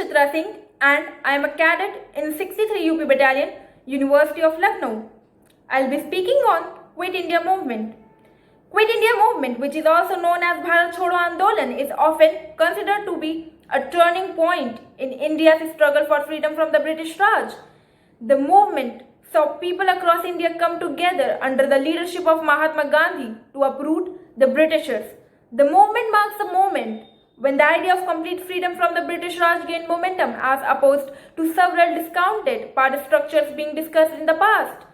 Chitra Singh and I am a cadet in 63 UP Battalion, University of Lucknow. I'll be speaking on Quit India Movement. Quit India Movement, which is also known as Bharat Chodo Andolan, is often considered to be a turning point in India's struggle for freedom from the British Raj. The movement saw people across India come together under the leadership of Mahatma Gandhi to uproot the Britishers. The movement marks a moment when the idea of complete freedom from the British Raj gained momentum as opposed to several discounted party structures being discussed in the past.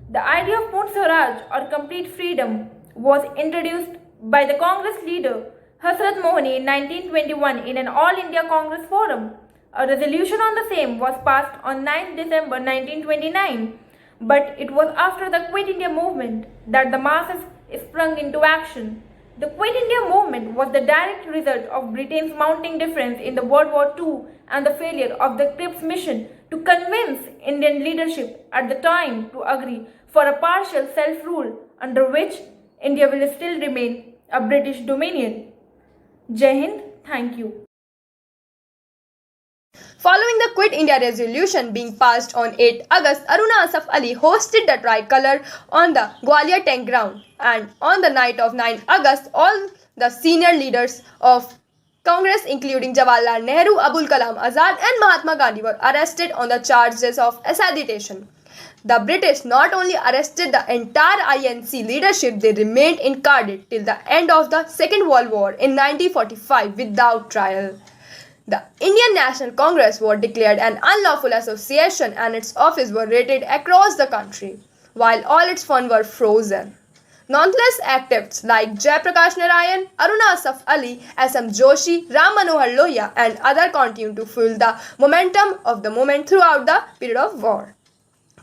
The idea of Purna Swaraj or complete freedom was introduced by the Congress leader Hasrat Mohani in 1921 in an All India Congress forum. A resolution on the same was passed on 9 December 1929, but it was after the Quit India movement that the masses sprung into action. The Quit India movement was the direct result of Britain's mounting difference in the World War II and the failure of the Cripps mission to convince Indian leadership at the time to agree for a partial self-rule under which India will still remain a British dominion. Jai Hind, thank you. Following the Quit India resolution being passed on 8 August, Aruna Asaf Ali hosted the tricolour on the Gwalior tank ground, and on the night of 9 August, all the senior leaders of Congress including Jawaharlal Nehru, Abul Kalam Azad and Mahatma Gandhi were arrested on the charges of assassination. The British not only arrested the entire INC leadership, they remained in Cardiff till the end of the Second World War in 1945 without trial. The Indian National Congress was declared an unlawful association and its offices were raided across the country, while all its funds were frozen. Nonetheless, activists like Jayaprakash Narayan, Aruna Asaf Ali, S.M. Joshi, Ram Manohar Lohia and others continued to fuel the momentum of the movement throughout the period of war.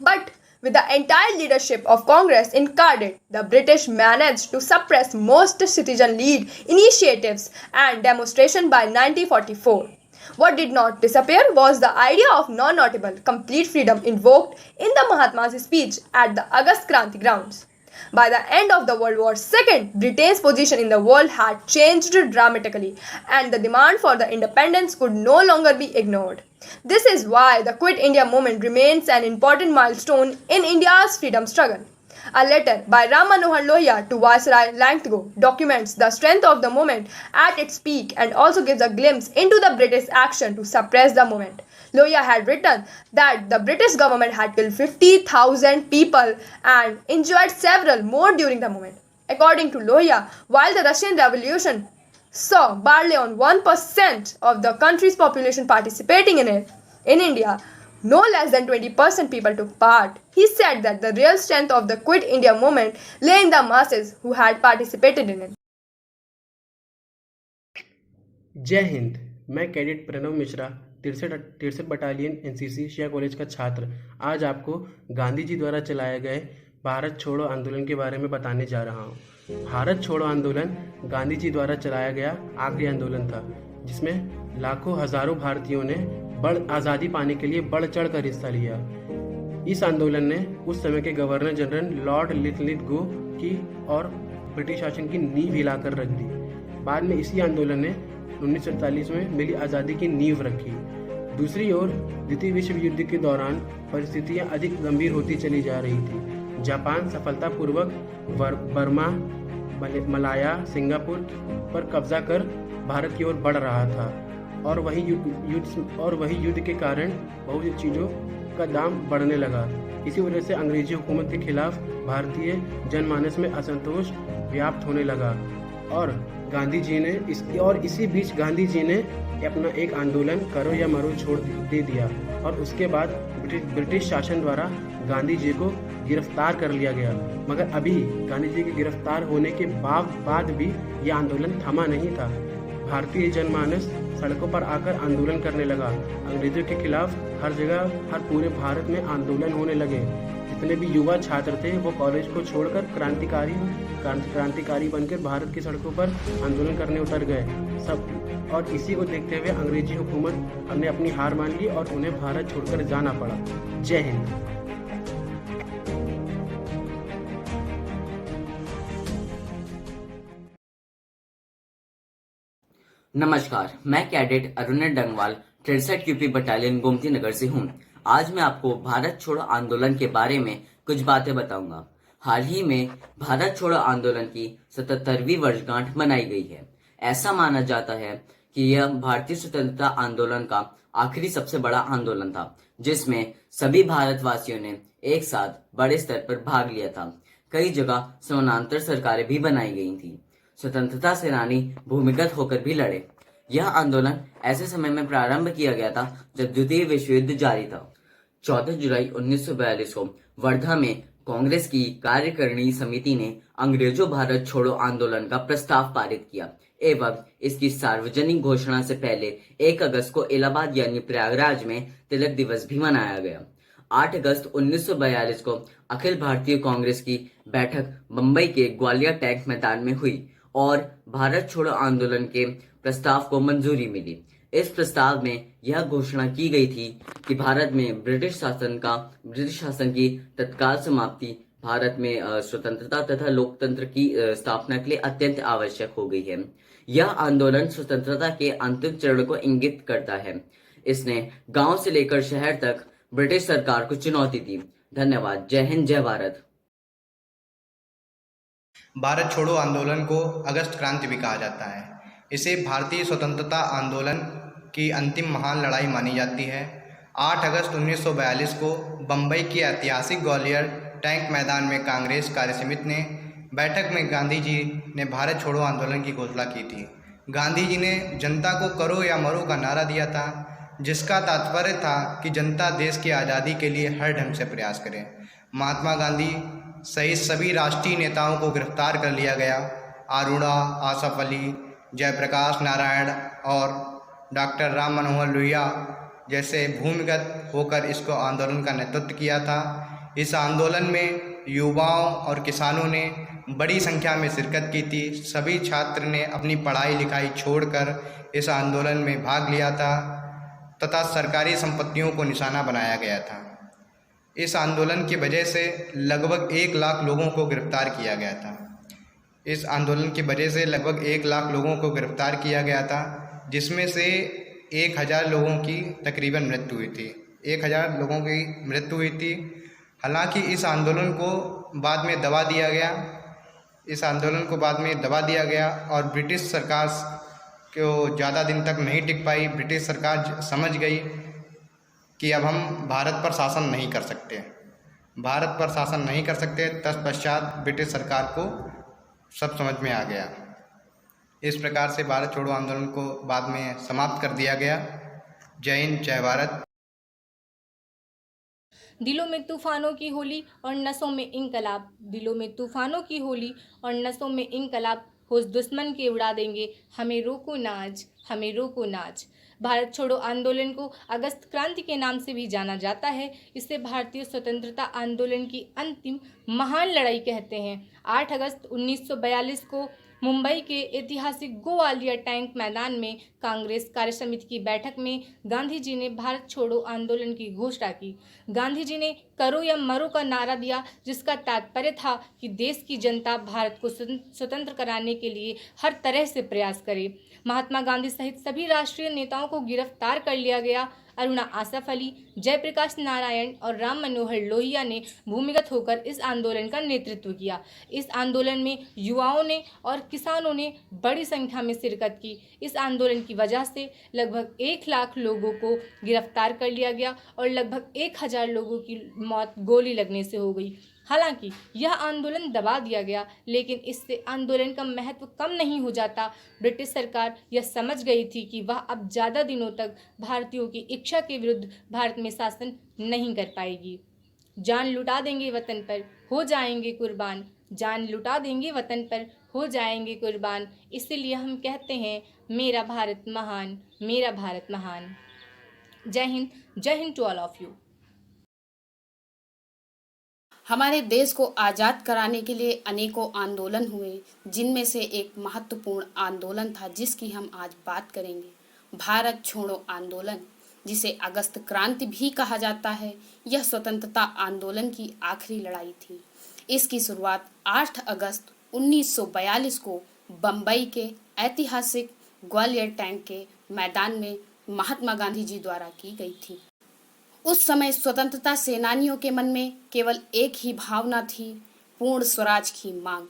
But with the entire leadership of Congress in Cardiff, the British managed to suppress most citizen-led initiatives and demonstrations by 1944. What did not disappear was the idea of non-notable complete freedom invoked in the Mahatma's speech at the August Kranti grounds. By the end of the World War II, Britain's position in the world had changed dramatically and the demand for the independence could no longer be ignored. This is why the Quit India movement remains an important milestone in India's freedom struggle. A letter by Ram Manohar Lohia to Viceroy Langtgo documents the strength of the movement at its peak and also gives a glimpse into the British action to suppress the movement. Lohia had written that the British government had killed 50,000 people and injured several more during the movement. According to Lohia, while the Russian Revolution saw barely on 1% of the country's population participating in it, in India, no less than 20% people took part. He said that the real strength of the Quit India movement lay in the masses who had participated in it. जय हिंद। मैं cadet Pranav Mishra तिरसठ battalion NCC शिया college का छात्र आज आपको गांधी जी द्वारा चलाए गए भारत छोड़ो आंदोलन के बारे में बताने जा रहा हूँ। भारत छोड़ो आंदोलन गांधी जी द्वारा चलाया गया आखिरी आंदोलन था, जिसमें लाखों हजारों भारतीयों ने आज़ादी पाने के लिए बढ़ चढ़ कर हिस्सा लिया। इस आंदोलन ने उस समय के गवर्नर जनरल लॉर्ड लिथलिथगो की और ब्रिटिश शासन की नींव हिलाकर रख दी। बाद में इसी आंदोलन ने 1947 में मिली आज़ादी की नींव रखी। दूसरी ओर द्वितीय विश्व युद्ध के दौरान परिस्थितियां अधिक गंभीर होती चली जा रही थी। जापान सफलतापूर्वक बर्मा, मलाया, सिंगापुर पर कब्जा कर भारत की ओर बढ़ रहा था और वही युद्ध के कारण बहुत सी चीज़ों का दाम बढ़ने लगा। इसी वजह से अंग्रेजी हुकूमत के खिलाफ भारतीय जनमानस में असंतोष व्याप्त होने लगा और इसी बीच गांधी जी ने अपना एक आंदोलन करो या मरो छोड़ दे दिया और उसके बाद ब्रिटिश शासन द्वारा गांधी जी को गिरफ्तार कर लिया गया। मगर अभी गांधी जी के गिरफ्तार होने के बाद भी यह आंदोलन थमा नहीं था। भारतीय जनमानस सड़कों पर आकर आंदोलन करने लगा। अंग्रेजों के खिलाफ हर जगह, हर पूरे भारत में आंदोलन होने लगे। जितने भी युवा छात्र थे वो कॉलेज को छोड़कर क्रांतिकारी बनकर भारत की सड़कों पर आंदोलन करने उतर गए सब। और इसी को देखते हुए अंग्रेजी हुकूमत ने अपनी हार मान ली और उन्हें भारत छोड़कर जाना पड़ा। जय हिंद। नमस्कार, मैं cadet Arun Dangwal 63 UP battalion Gomti Nagar से हूँ। आज मैं आपको भारत छोड़ो आंदोलन के बारे में कुछ बातें बताऊंगा। हाल ही में भारत छोड़ो आंदोलन की 77वीं वर्षगांठ मनाई गई है। ऐसा माना जाता है कि यह भारतीय स्वतंत्रता आंदोलन का आखिरी सबसे बड़ा आंदोलन था, जिसमें सभी भारतवासियों ने एक साथ बड़े स्तर पर भाग लिया था। कई जगह समानांतर सरकारें भी बनाई गई थी। स्वतंत्रता सेनानी भूमिगत होकर भी लड़े। यह आंदोलन ऐसे समय में प्रारंभ किया गया था जब द्वितीय विश्व युद्ध जारी था। 14 जुलाई 1942 को वर्धा में कांग्रेस की कार्यकारिणी समिति ने अंग्रेजों भारत छोड़ो आंदोलन का प्रस्ताव पारित किया एवं इसकी सार्वजनिक घोषणा से पहले 1 अगस्त को इलाहाबाद यानी प्रयागराज में तिलक दिवस भी मनाया गया। 8 अगस्त 1942 को अखिल भारतीय कांग्रेस की बैठक मुंबई के ग्वालियर टैंक मैदान में हुई और भारत छोड़ो आंदोलन के प्रस्ताव को मंजूरी मिली। इस प्रस्ताव में यह घोषणा की गई थी कि भारत में ब्रिटिश शासन की तत्काल समाप्ति भारत में स्वतंत्रता तथा लोकतंत्र की स्थापना के लिए अत्यंत आवश्यक हो गई है। यह आंदोलन स्वतंत्रता के अंतिम चरण को इंगित करता है। इसने गांव से लेकर शहर तक ब्रिटिश सरकार को चुनौती दी। धन्यवाद। जय हिंद, जय भारत। भारत छोड़ो आंदोलन को अगस्त क्रांति भी कहा जाता है। इसे भारतीय स्वतंत्रता आंदोलन की अंतिम महान लड़ाई मानी जाती है। 8 अगस्त 1942 को बम्बई के ऐतिहासिक ग्वालियर टैंक मैदान में कांग्रेस कार्यसमिति ने बैठक में गांधी जी ने भारत छोड़ो आंदोलन की घोषणा की थी। गांधी जी ने जनता को करो या मरो का नारा दिया था, जिसका तात्पर्य था कि जनता देश की आज़ादी के लिए हर ढंग से प्रयास करे। महात्मा गांधी सहित सभी राष्ट्रीय नेताओं को गिरफ्तार कर लिया गया। अरुणा, आसफ अली, जयप्रकाश नारायण और डॉक्टर राम मनोहर लोहिया जैसे भूमिगत होकर इसको आंदोलन का नेतृत्व किया था। इस आंदोलन में युवाओं और किसानों ने बड़ी संख्या में शिरकत की थी। सभी छात्र ने अपनी पढ़ाई लिखाई छोड़कर इस आंदोलन में भाग लिया था तथा सरकारी संपत्तियों को निशाना बनाया गया था। इस आंदोलन की वजह से लगभग 1 लाख लोगों को गिरफ्तार किया गया था। इस आंदोलन की वजह से लगभग 1 लाख लोगों को गिरफ्तार किया गया था, जिसमें से 1000 लोगों की तकरीबन मृत्यु हुई थी। 1000 लोगों की मृत्यु हुई थी। हालांकि इस आंदोलन को बाद में दबा दिया गया। इस आंदोलन को बाद में दबा दिया गया और ब्रिटिश सरकार को ज़्यादा दिन तक नहीं टिक पाई। ब्रिटिश सरकार समझ गई कि अब हम भारत पर शासन नहीं कर सकते। भारत पर शासन नहीं कर सकते, तत्पश्चात ब्रिटिश सरकार को सब समझ में आ गया। इस प्रकार से भारत छोड़ो आंदोलन को बाद में समाप्त कर दिया गया। जय हिंद, जय भारत। दिलों में तूफानों की होली और नसों में इनकलाब, दिलों में तूफानों की होली और नसों में इनकलाब, होश दुश्मन के उड़ा देंगे, हमें रोको ना आज, हमें रोको ना आज। भारत छोड़ो आंदोलन को अगस्त क्रांति के नाम से भी जाना जाता है। इसे भारतीय स्वतंत्रता आंदोलन की अंतिम महान लड़ाई कहते हैं। 8 अगस्त 1942 को मुंबई के ऐतिहासिक ग्वालियर टैंक मैदान में कांग्रेस कार्यसमिति की बैठक में गांधी जी ने भारत छोड़ो आंदोलन की घोषणा की। गांधी जी ने करो या मरो का नारा दिया, जिसका तात्पर्य था कि देश की जनता भारत को स्वतंत्र कराने के लिए हर तरह से प्रयास करे। महात्मा गांधी सहित सभी राष्ट्रीय नेताओं को गिरफ्तार कर लिया गया। अरुणा, आसफ अली, जयप्रकाश नारायण और राम मनोहर लोहिया ने भूमिगत होकर इस आंदोलन का नेतृत्व किया। इस आंदोलन में युवाओं ने और किसानों ने बड़ी संख्या में शिरकत की। इस आंदोलन की वजह से लगभग 1 लाख लोगों को गिरफ्तार कर लिया गया और लगभग 1000 लोगों की मौत गोली लगने से हो गई। हालांकि यह आंदोलन दबा दिया गया, लेकिन इससे आंदोलन का महत्व कम नहीं हो जाता। ब्रिटिश सरकार यह समझ गई थी कि वह अब ज़्यादा दिनों तक भारतीयों की इच्छा के विरुद्ध भारत में शासन नहीं कर पाएगी। जान लुटा देंगे वतन पर, हो जाएंगे कुर्बान, जान लुटा देंगे वतन पर, हो जाएंगे कुर्बान। इसलिए हम कहते हैं, मेरा भारत महान, मेरा भारत महान। जय Hind to all of you. हमारे देश को आज़ाद कराने के लिए अनेकों आंदोलन हुए, जिनमें से एक महत्वपूर्ण आंदोलन था जिसकी हम आज बात करेंगे, भारत छोड़ो आंदोलन, जिसे अगस्त क्रांति भी कहा जाता है। यह स्वतंत्रता आंदोलन की आखिरी लड़ाई थी। इसकी शुरुआत 8 अगस्त 1942 को बम्बई के ऐतिहासिक ग्वालियर टैंक के मैदान में महात्मा गांधी जी द्वारा की गई थी। उस समय स्वतंत्रता सेनानियों के मन में केवल एक ही भावना थी, पूर्ण स्वराज की मांग।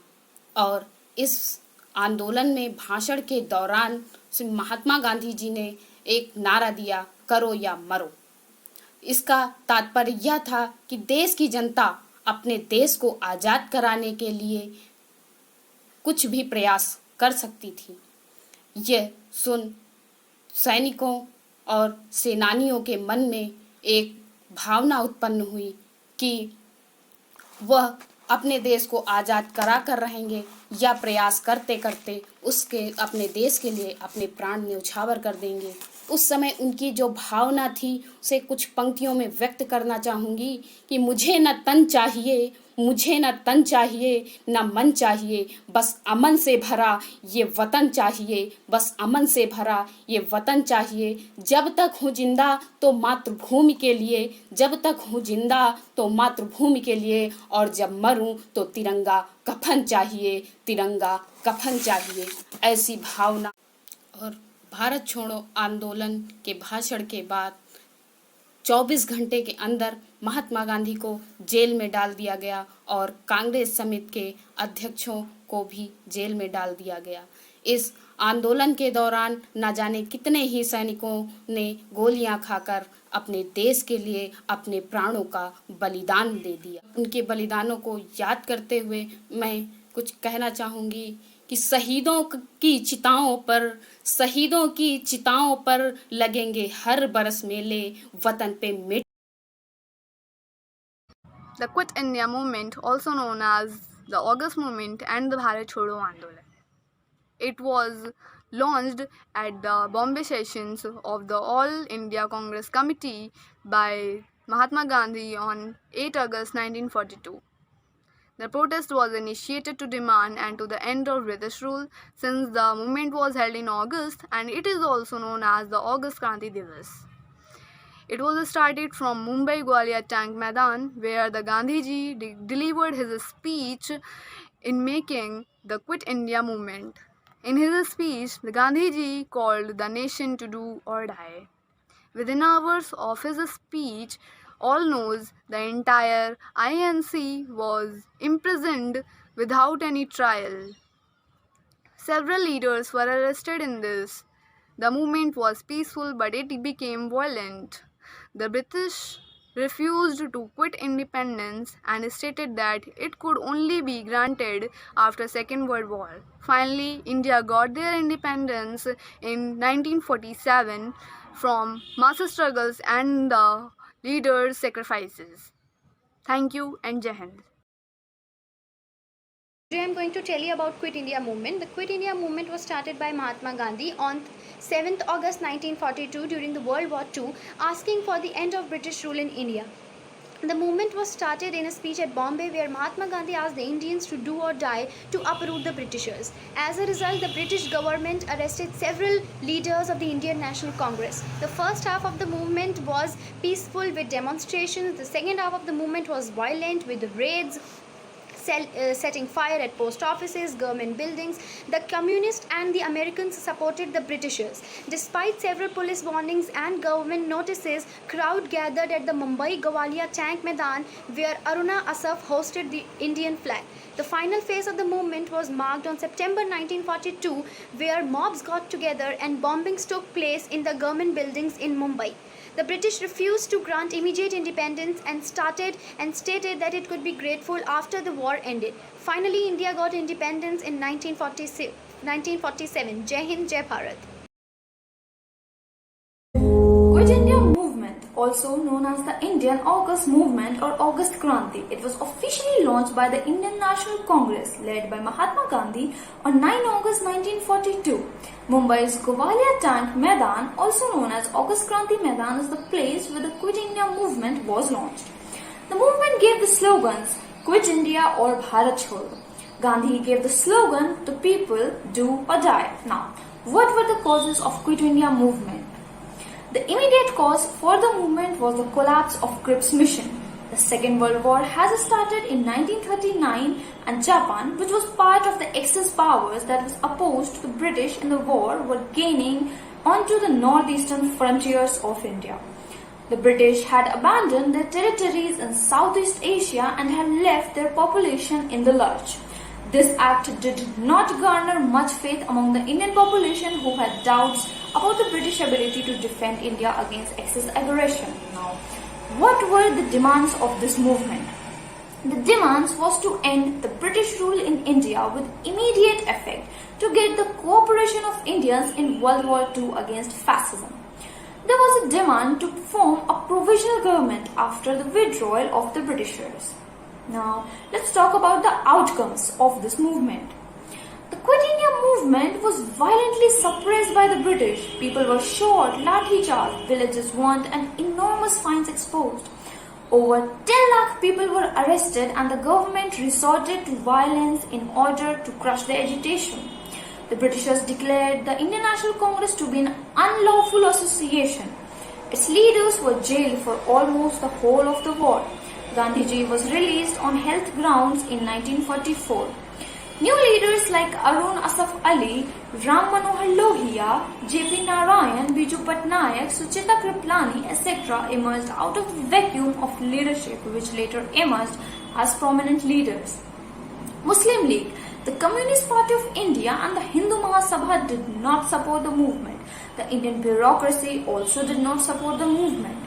और इस आंदोलन में भाषण के दौरान महात्मा गांधी जी ने एक नारा दिया, करो या मरो। इसका तात्पर्य यह था कि देश की जनता अपने देश को आजाद कराने के लिए कुछ भी प्रयास कर सकती थी। यह सुन सैनिकों और सेनानियों के मन में एक भावना उत्पन्न हुई कि वह अपने देश को आजाद करा कर रहेंगे या प्रयास करते करते उसके अपने देश के लिए अपने प्राण न्यौछावर कर देंगे। उस समय उनकी जो भावना थी उसे कुछ पंक्तियों में व्यक्त करना चाहूँगी कि मुझे न तन चाहिए, मुझे न तन चाहिए, न मन चाहिए, बस अमन से भरा ये वतन चाहिए, बस अमन से भरा ये वतन चाहिए। जब तक हूँ जिंदा तो मातृभूमि के लिए, जब तक हूँ जिंदा तो मातृभूमि के लिए, और जब मरूं तो तिरंगा कफन चाहिए, तिरंगा कफन चाहिए। ऐसी भावना। और भारत छोड़ो आंदोलन के भाषण के बाद 24 घंटे के अंदर महात्मा गांधी को जेल में डाल दिया गया और कांग्रेस समिति के अध्यक्षों को भी जेल में डाल दिया गया। इस आंदोलन के दौरान न जाने कितने ही सैनिकों ने गोलियां खाकर अपने देश के लिए अपने प्राणों का बलिदान दे दिया। उनके बलिदानों को याद करते हुए मैं कुछ कहना चाहूँगी कि शहीदों की चिताओं पर लगेंगे हर बरस मेले, वतन पे मिट। The Quit India movement, also known as the August movement and the Bharat Chodo Andolan. It was launched at the Bombay sessions of the All India Congress Committee by Mahatma Gandhi on 8 August 1942. The protest was initiated to demand and to the end of British rule, since the movement was held in August, and it is also known as the August Kranti Divas. It was started from Mumbai Gwalior Tank Maidan, where the Gandhiji delivered his speech in making the Quit India movement. In his speech, the Gandhiji called the nation to do or die. Within hours of his speech, all knows the entire INC was imprisoned without any trial. Several leaders were arrested in this. The movement was peaceful, but it became violent. The British refused to quit independence and stated that it could only be granted after Second World War. Finally, India got their independence in 1947 from mass struggles and the leaders' sacrifices. Thank you and Jai Hind. Today I am going to tell you about Quit India movement. The Quit India movement was started by Mahatma Gandhi on 7th August 1942 during the World War II, asking for the end of British rule in India. The movement was started in a speech at Bombay where Mahatma Gandhi asked the Indians to do or die to uproot the Britishers. As a result, the British government arrested several leaders of the Indian National Congress. The first half of the movement was peaceful with demonstrations. The second half of the movement was violent with raids, setting fire at post offices, government buildings. The communists and the Americans supported the Britishers. Despite several police warnings and government notices, crowd gathered at the Mumbai Gwalior Tank Maidan where Aruna Asaf hosted the Indian flag. The final phase of the movement was marked on September 1942 where mobs got together and bombings took place in the government buildings in Mumbai. The British refused to grant immediate independence and stated that it could be grateful after the war ended. Finally, India got independence in 1947. Jai Hind, Jai Bharat. Quit India movement, also known as the Indian August movement or August Kranti. It was officially launched by the Indian National Congress led by Mahatma Gandhi on 9 August 1942. Mumbai's Gwalior Tank Maidan, also known as August Kranti Maidan, is the place where the Quit India movement was launched. The movement gave the slogans Quit India or Bharat Chodo. Gandhi gave the slogan to people, do or die. Now, what were the causes of Quit India movement? The immediate cause for the movement was the collapse of Cripps mission. The Second World War has started in 1939 and Japan, which was part of the Axis powers that was opposed to the British in the war, were gaining onto the northeastern frontiers of India. The British had abandoned their territories in Southeast Asia and had left their population in the lurch. This act did not garner much faith among the Indian population, who had doubts about the British ability to defend India against Axis aggression. Now, what were the demands of this movement? The demands was to end the British rule in India with immediate effect, to get the cooperation of Indians in World War II against fascism. There was a demand to form a provisional government after the withdrawal of the Britishers. Now, let's talk about the outcomes of this movement. The Quit India movement was violently suppressed by the British. People were shot, lathi charged, villages burnt, and enormous fines exposed. Over 10 lakh people were arrested, and the government resorted to violence in order to crush the agitation. The Britishers declared the Indian National Congress to be an unlawful association. Its leaders were jailed for almost the whole of the war. Gandhiji was released on health grounds in 1944. New leaders like Arun Asaf Ali, Ram Manohar Lohia, J.P. Narayan, Biju Patnaik, Sucheta Kriplani, etc. emerged out of the vacuum of leadership, which later emerged as prominent leaders. Muslim League, the Communist Party of India, and the Hindu Mahasabha did not support the movement. The Indian bureaucracy also did not support the movement.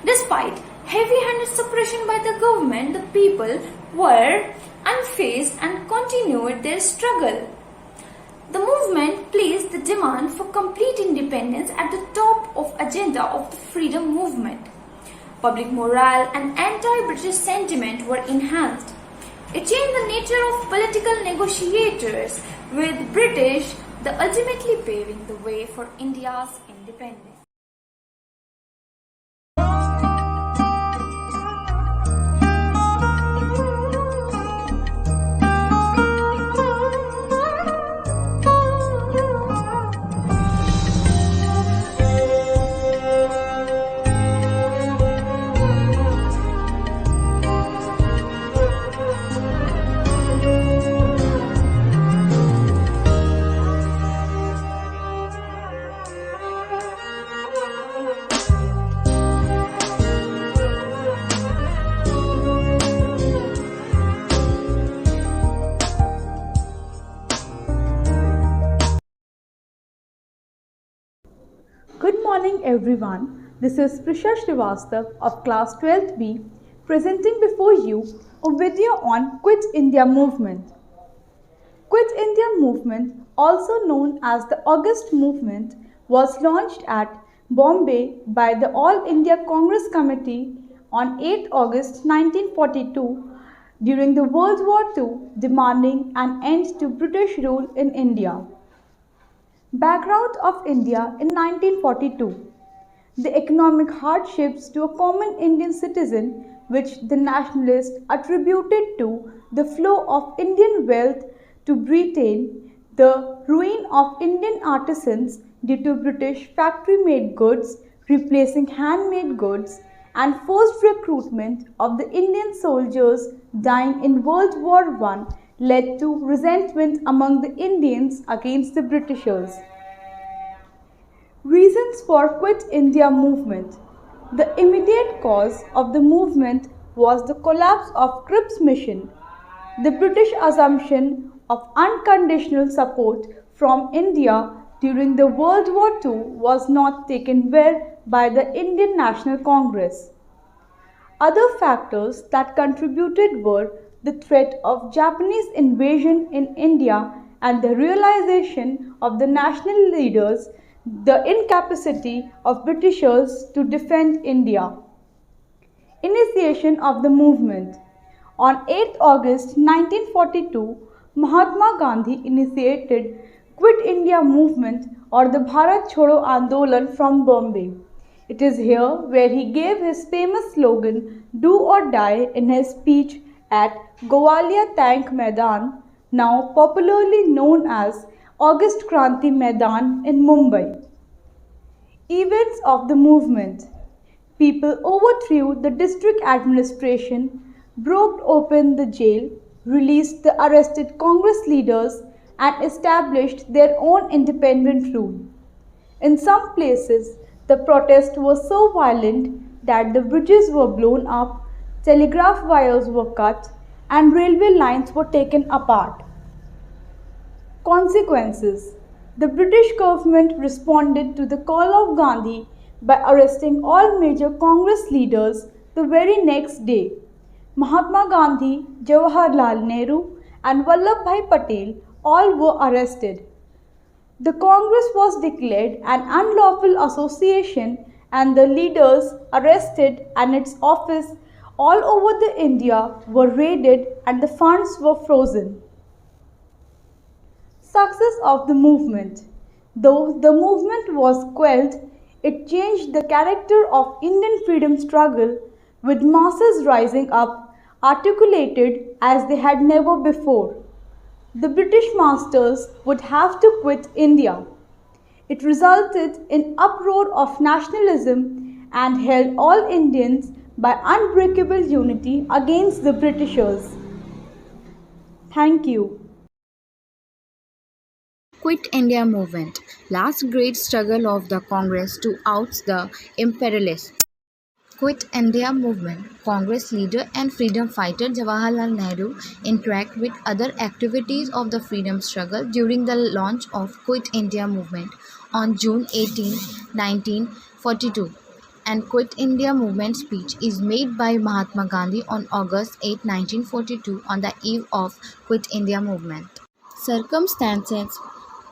Despite heavy-handed suppression by the government, the people were unfazed and continued their struggle. The movement placed the demand for complete independence at the top of agenda of the freedom movement. Public morale and anti-British sentiment were enhanced. It changed the nature of political negotiators with British, ultimately paving the way for India's independence. Good morning everyone, this is Prisha Srivastav of class 12th B presenting before you a video on Quit India Movement. Quit India Movement, also known as the August Movement, was launched at Bombay by the All India Congress Committee on 8 August 1942 during the World War II, demanding an end to British rule in India. Background of India in 1942. The economic hardships to a common Indian citizen, which the nationalists attributed to the flow of Indian wealth to Britain, the ruin of Indian artisans due to British factory-made goods replacing handmade goods, and forced recruitment of the Indian soldiers dying in World War I led to resentment among the Indians against the Britishers. Reasons for Quit India Movement. The immediate cause of the movement was the collapse of Cripps Mission. The British assumption of unconditional support from India during the World War II was not taken well by the Indian National Congress. Other factors that contributed were the threat of Japanese invasion in India and the realization of the national leaders the incapacity of Britishers to defend India. Initiation of the movement. On 8 August 1942, Mahatma Gandhi initiated Quit India Movement or the Bharat Chodo Andolan from Bombay. It is here where he gave his famous slogan, "Do or Die," in his speech at Gwalior Tank Maidan, now popularly known as August Kranti Maidan in Mumbai. Events of the movement. People overthrew the district administration, broke open the jail, released the arrested Congress leaders, and established their own independent rule. In some places, the protest was so violent that the bridges were blown up, telegraph wires were cut, and railway lines were taken apart. Consequences: the British government responded to the call of Gandhi by arresting all major Congress leaders the very next day. Mahatma Gandhi, Jawaharlal Nehru, and Vallabhbhai Patel all were arrested. The Congress was declared an unlawful association and the leaders arrested and its office all over the India were raided and the funds were frozen. Success of the movement. Though the movement was quelled, it changed the character of Indian freedom struggle with masses rising up, articulated as they had never before. The British masters would have to quit India. It resulted in uproar of nationalism and held all Indians by unbreakable unity against the Britishers. Thank you. Quit India movement, last great struggle of the Congress to oust the imperialists. Quit India movement, Congress leader and freedom fighter Jawaharlal Nehru interact with other activities of the freedom struggle during the launch of Quit India movement on June 18, 1942. And Quit India movement speech is made by Mahatma Gandhi on August 8, 1942 on the eve of Quit India movement. Circumstances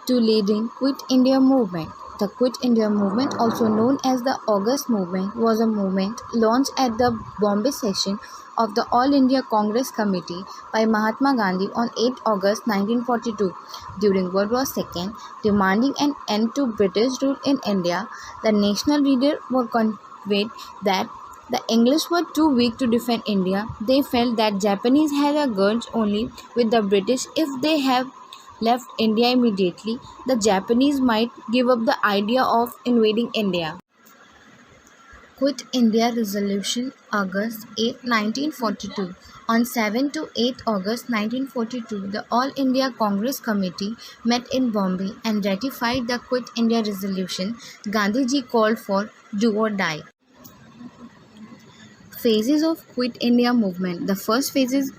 to leading Quit India movement. The Quit India movement, also known as the August movement, was a movement launched at the Bombay session of the All India Congress Committee by Mahatma Gandhi on 8 August 1942 during World War II, demanding an end to British rule in India. The national leaders were convinced that the English were too weak to defend India. They felt that Japanese had a grudge only with the British. If they have left India immediately, the Japanese might give up the idea of invading India. Quit India Resolution, August 8, 1942. On 7 to 8 August 1942, the All India Congress Committee met in Bombay and ratified the Quit India Resolution. Gandhiji called for do or die. Phases of Quit India movement. The first phases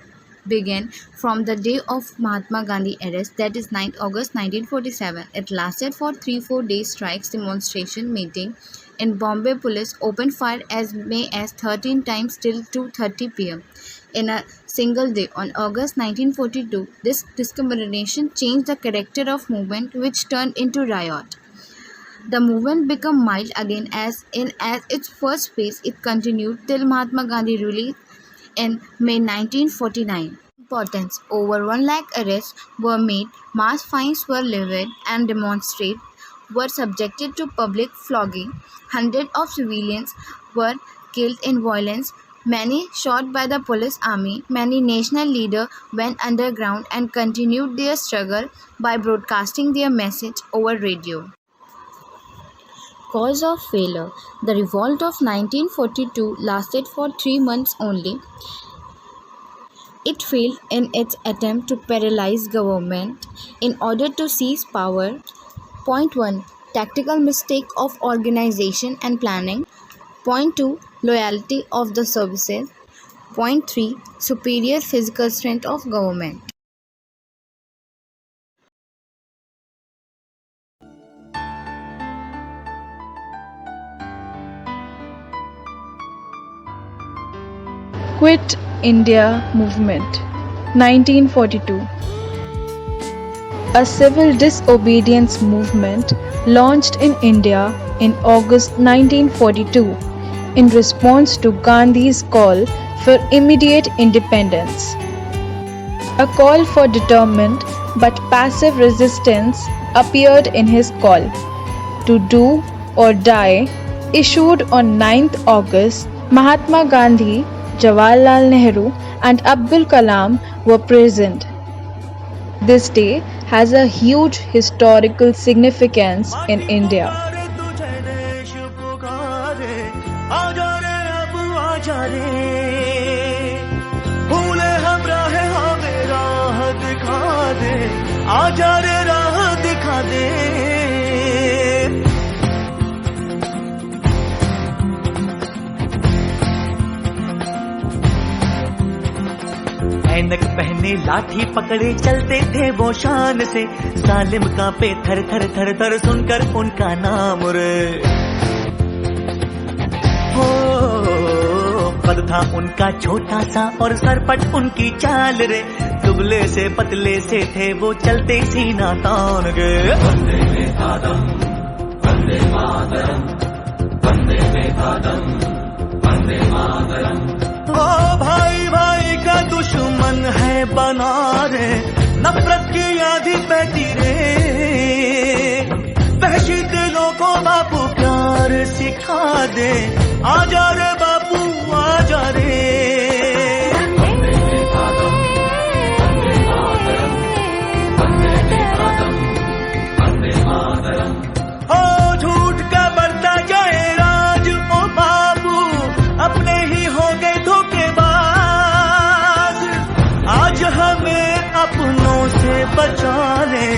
began from the day of Mahatma Gandhi arrest, that is 9 August 1947. It lasted for 3-4 days. Strikes, demonstration, meeting in Bombay. Police opened fire as many as 13 times till 2:30 p.m. in a single day. On August 1942, this discrimination changed the character of movement, which turned into riot. The movement became mild again as its first phase. It continued till Mahatma Gandhi released in May 1949. Importance: over 1 lakh arrests were made, mass fines were levied, and demonstrators were subjected to public flogging. Hundreds of civilians were killed in violence, many shot by the police army. Many national leaders went underground and continued their struggle by broadcasting their message over radio. Cause of failure: the revolt of 1942 lasted for 3 months only. It failed in its attempt to paralyze government in order to seize power. Point 1. Tactical mistake of organization and planning. Point 2. Loyalty of the services. Point 3. Superior physical strength of government. Quit India Movement, 1942. A civil disobedience movement launched in India in August 1942 in response to Gandhi's call for immediate independence. A call for determined but passive resistance appeared in his call. To do or die, issued on 9th August, Mahatma Gandhi, Jawaharlal Nehru and Abdul Kalam were present. This day has a huge historical significance in India. ऐनक पहने लाठी पकड़े चलते थे वो शान से, जालिम कांपे थर थर थर थर सुनकर उनका नाम रे। हो कद था उनका छोटा सा और सरपट उनकी चाल रे, दुबले से पतले से थे वो चलते सीना तान के। वंदे मातरम, वंदे मातरम, वंदे मातरम, वंदे मातरम। ओ भाई भाई का दुश्मन है बना रे, नफरत की आंधी बहती रे, वहशी दिलों को बापू प्यार सिखा दे, आजा रे बापू आजा रे। हो झूठ का बढ़ता जाए राज ओ बाबू, अपने ही हो गए धोखेबाज, आज हमें अपनों से बचा ले,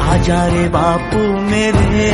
आजा रे बापू मेरे।